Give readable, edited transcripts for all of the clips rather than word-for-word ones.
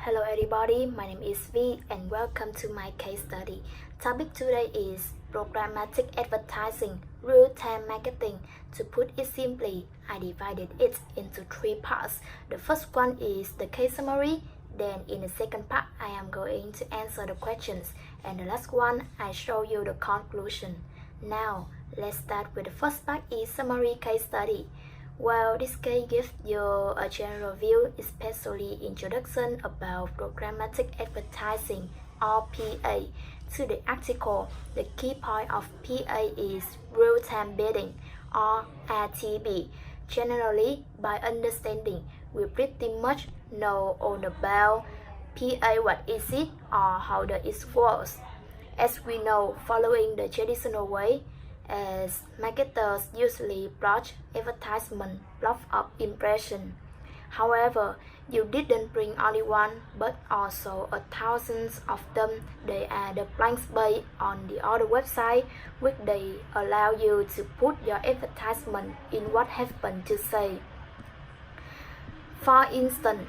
Hello everybody, my name is V and welcome to my case study. Topic today is programmatic advertising, real-time marketing. To put it simply, I divided it into three parts. The first one is the case summary, then in the second part I am going to answer the questions, and the last one I show you the conclusion. Now let's start with the first part is summary case study. Well, this case gives you a general view, especially introduction about programmatic advertising or PA. To the article, the key point of PA is real-time bidding or RTB. Generally, by understanding, we pretty much know all about PA, what is it or how does it work. As we know, following the traditional way, as marketers usually block advertisement, block of impression. However, you didn't bring only one, but also thousands of them. They are the blank space on the other website, which they allow you to put your advertisement in what happened to say. For instance,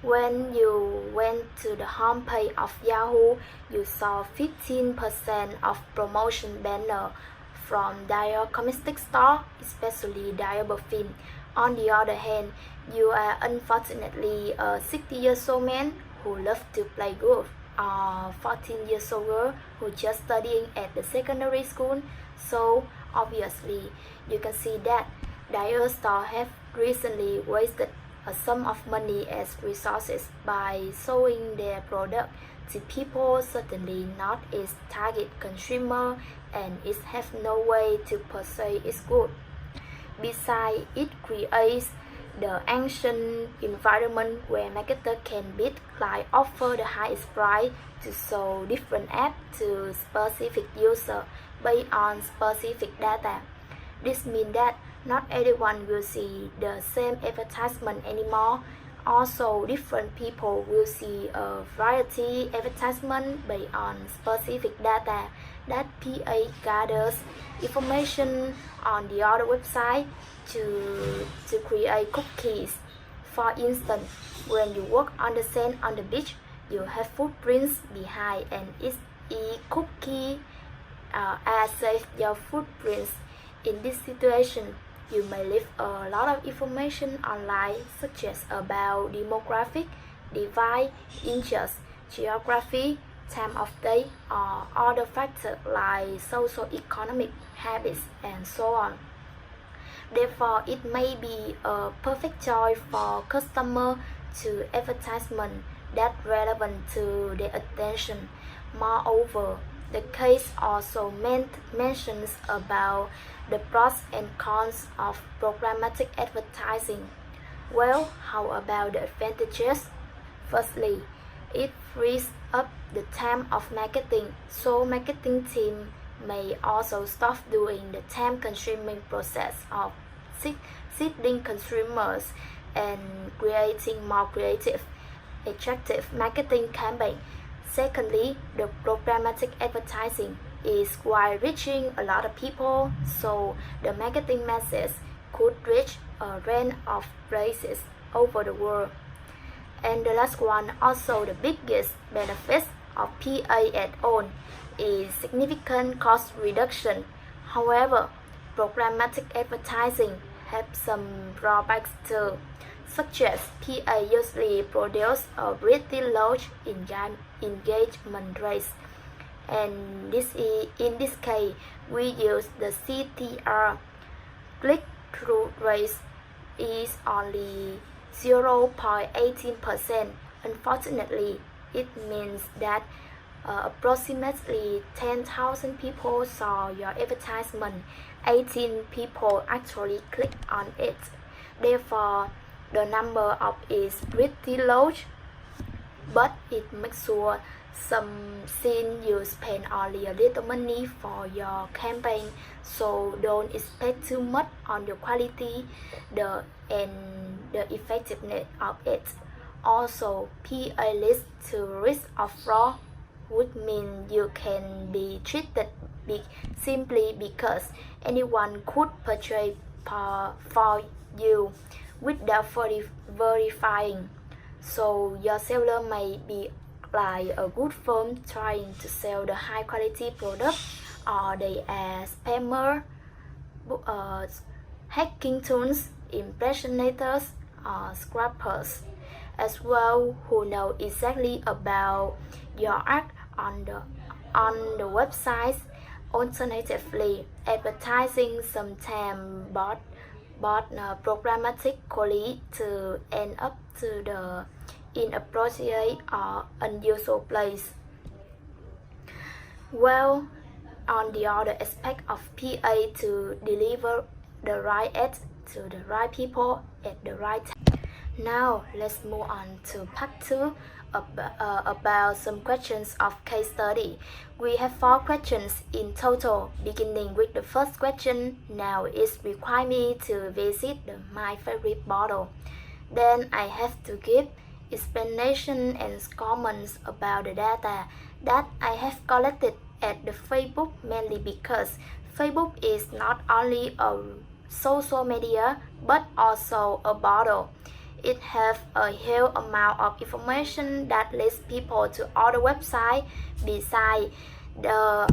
when you went to the homepage of Yahoo, you saw 15% of promotion banner from their cosmetic store, especially Diabetes. On the other hand, you are unfortunately a 60-year-old man who loves to play golf, or 14-year-old girl who just studying at the secondary school. So obviously, you can see that their store have recently wasted a sum of money as resources by showing their product to people certainly not its target consumer, and it has no way to purchase its good. Besides, it creates the ancient environment where marketers can bid, like offer the highest price to show different ads to specific users based on specific data. This means that not everyone will see the same advertisement anymore. Also, different people will see a variety advertisement based on specific data that PA gathers information on the other website to create cookies. For instance, when you walk on the sand on the beach, you have footprints behind, and its e-cookie saves your footprints. In this situation, you may leave a lot of information online, such as about demographic, device, interest, geography, time of day, or other factors like socio-economic habits and so on. Therefore, it may be a perfect choice for customers to advertisement that relevant to their attention. Moreover, the case also mentions about the pros and cons of programmatic advertising. Well, how about the advantages? Firstly, it frees up the time of marketing, so marketing team may also stop doing the time-consuming process of seeding consumers and creating more creative, attractive marketing campaigns. Secondly, the programmatic advertising is wide-reaching a lot of people, so the marketing message could reach a range of places over the world. And the last one, also the biggest benefit of PA add-on, is significant cost reduction. However, programmatic advertising has some drawbacks too, such as PA usually produce a pretty large engagement rate, and in this case we use the CTR. Click-through rate is only 0.18%. Unfortunately, it means that approximately 10,000 people saw your advertisement. 18 people actually click on it. Therefore, the number of is pretty large, but it makes sure some scene you spend only a little money for your campaign, so don't expect too much on the quality and the effectiveness of it. Also, PA leads to risk of fraud, which means you can be treated simply because anyone could for you without verifying. So your seller may be like a good firm trying to sell the high quality product, or they are spammer, hacking tools, impersonators, or scrappers as well, who know exactly about your art on the website. Alternatively, advertising sometimes bought programmatically to end up to the inappropriate or unusual place. Well, on the other aspect of PA to deliver the right ad to the right people at the right time. Now let's move on to part 2 about some questions of case study. We have 4 questions in total, beginning with the first question. Now it requires me to visit my favorite bottle. Then I have to give explanation and comments about the data that I have collected at the Facebook, mainly because Facebook is not only a social media but also a bottle. It has a huge amount of information that leads people to other websites beside the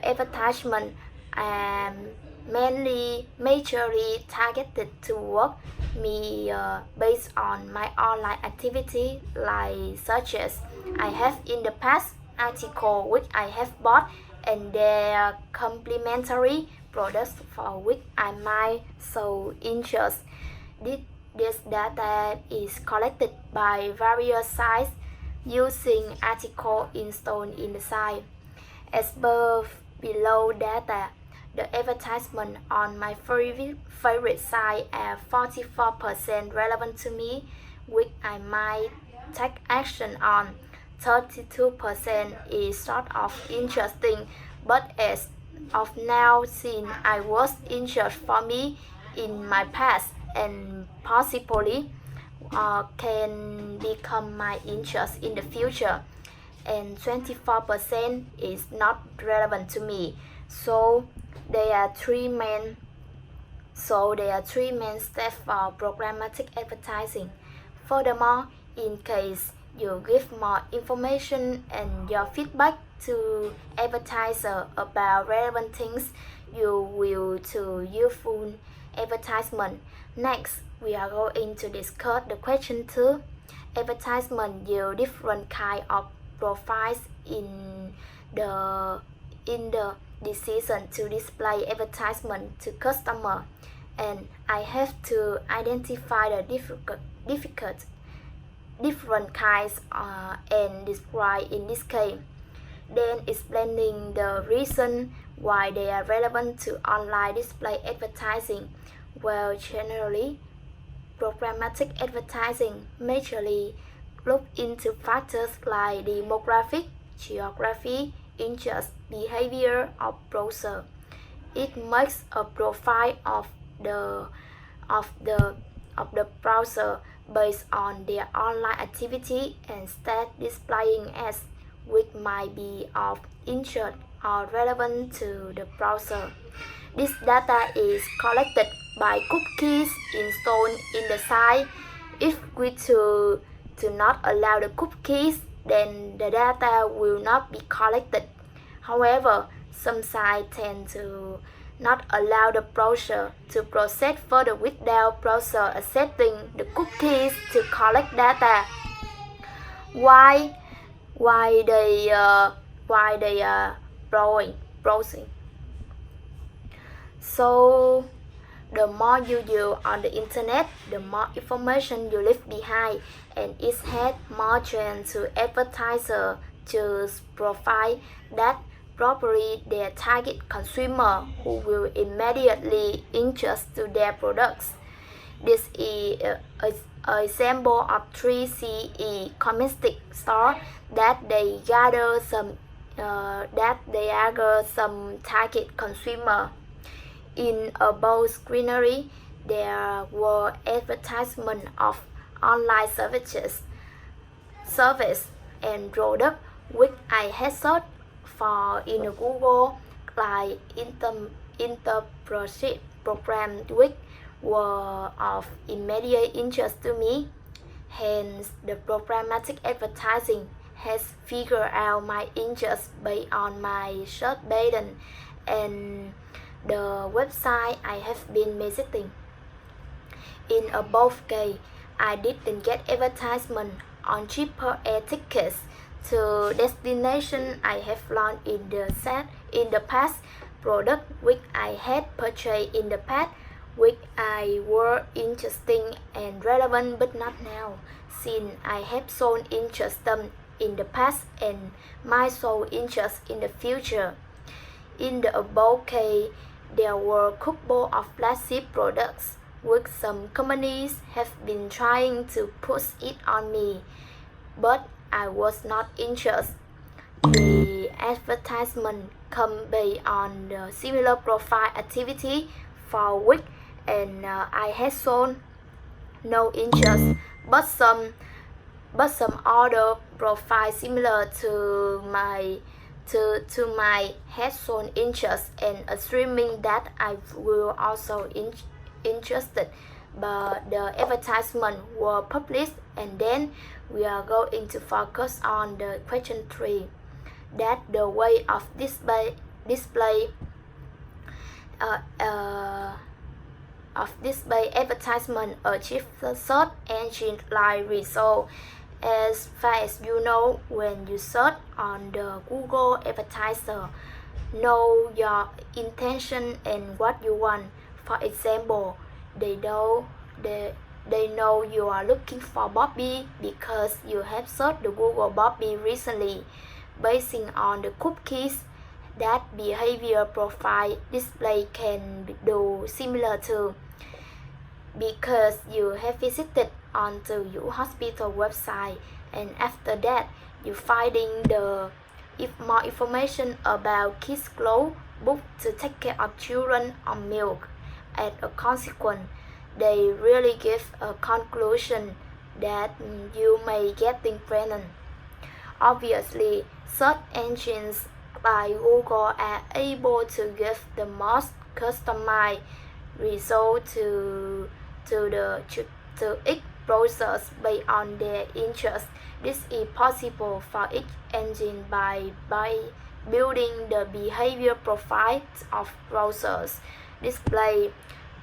advertisement, and majorly targeted toward me based on my online activity, like such as I have in the past article which I have bought and their complementary products for which I might show interest. This data is collected by various sites using article installed in the site. As below data, the advertisement on my favorite site are 44% relevant to me, which I might take action on. 32% is sort of interesting, but as of now, since I was interested for me in my past and possibly can become my interest in the future, and 24% is not relevant to me. So there are three main steps for programmatic advertising. Furthermore, in case you give more information and your feedback to advertiser about relevant things, you will to useful advertisement. Next, we are going to discuss the question 2. Advertisement use different kind of profiles in the decision to display advertisement to customer, and I have to identify the different kinds and describe in this case, then explaining the reason why they are relevant to online display advertising. Well, generally, programmatic advertising majorly look into factors like demographic, geography, interest, behavior of browser. It makes a profile of the browser based on their online activity and start displaying ads which might be of interest or relevant to the browser. This data is collected by cookies installed in the site. If we do not allow the cookies, then the data will not be collected. However, some sites tend to not allow the browser to proceed further without browser accepting the cookies to collect data. Why they are browsing? So the more you use on the internet, the more information you leave behind, and it has more chance to advertiser choose profile that properly their target consumer who will immediately interest to their products. This is an example of 3C e-commerce store that they gather some target consumer. In above screenery, there were advertisements of online service and product which I had searched for in Google, like entrepreneurship, programs which were of immediate interest to me. Hence, the programmatic advertising has figured out my interests based on my search button and the website I have been visiting. In both cases, I didn't get advertisement on cheaper air tickets to destination I have launched in the past, product which I had purchased in the past, which I were interesting and relevant but not now, since I have shown interest in the past and might show interest in the future. In the above case, there were a couple of flagship products which some companies have been trying to push it on me, but I was not interested. The advertisement come based on the similar profile activity for which and I had shown no interest, but some other profile similar to my had shown interest, and assuming that I will also interested, but the advertisement were published. And then we are going to focus on the question 3, that the way of display advertisement achieve the search engine like result. As far as you know, when you search on the Google advertiser, know your intention and what you want. For example, they know you are looking for Bobby because you have searched the Google Bobby recently. Basing on the cookies, that behavior profile display can do similar to, because you have visited onto your hospital website, and after that you finding more information about kids clothes, book to take care of children, or milk. As a consequence, they really give a conclusion that you may getting pregnant. Obviously, search engines like Google are able to give the most customized result to each browsers based on their interest. This is possible for each engine by building the behavior profiles of browsers. Display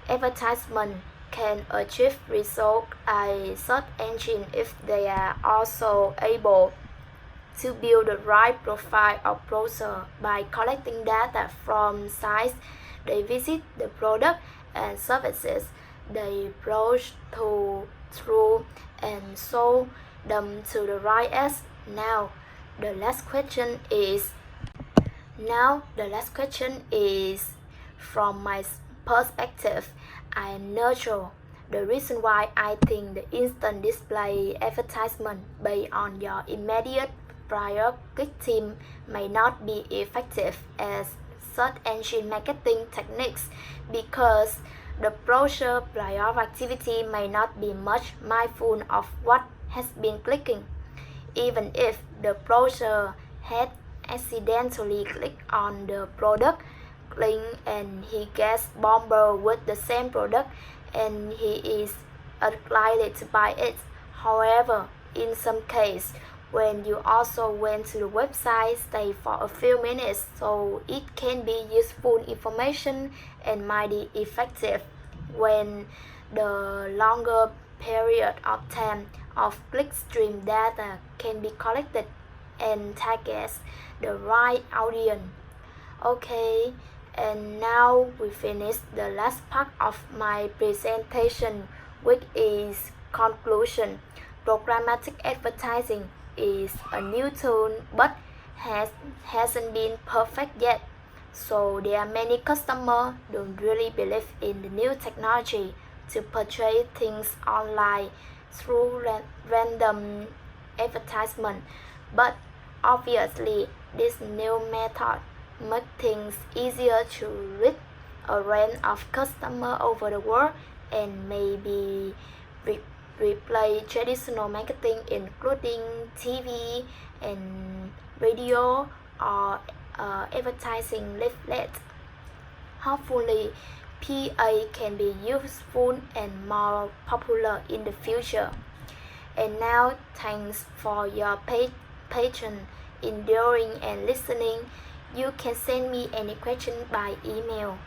advertisement can achieve results as search engine if they are also able to build the right profile of browser by collecting data from sites they visit, the product and services they browse through, and show them to the right ads. Now the last question is from my perspective, I am neutral. The reason why I think the instant display advertisement based on your immediate prior click team may not be effective as search engine marketing techniques, because the browser prior activity may not be much mindful of what has been clicking. Even if the browser had accidentally clicked on the product link and he gets bombarded with the same product, and he is likely to buy it. However, in some cases, when you also went to the website, stay for a few minutes, so it can be useful information and might be effective when the longer period of time of clickstream data can be collected and targets the right audience. Okay, and now we finish the last part of my presentation, which is conclusion. Programmatic advertising is a new tool but hasn't been perfect yet. So there are many customers don't really believe in the new technology to purchase things online through random advertisement. But obviously, this new method makes things easier to reach a range of customers over the world and maybe replace traditional marketing including TV and radio or advertising leaflets. Hopefully, PA can be useful and more popular in the future. And now, thanks for your patience, enduring and listening. You can send me any question by email.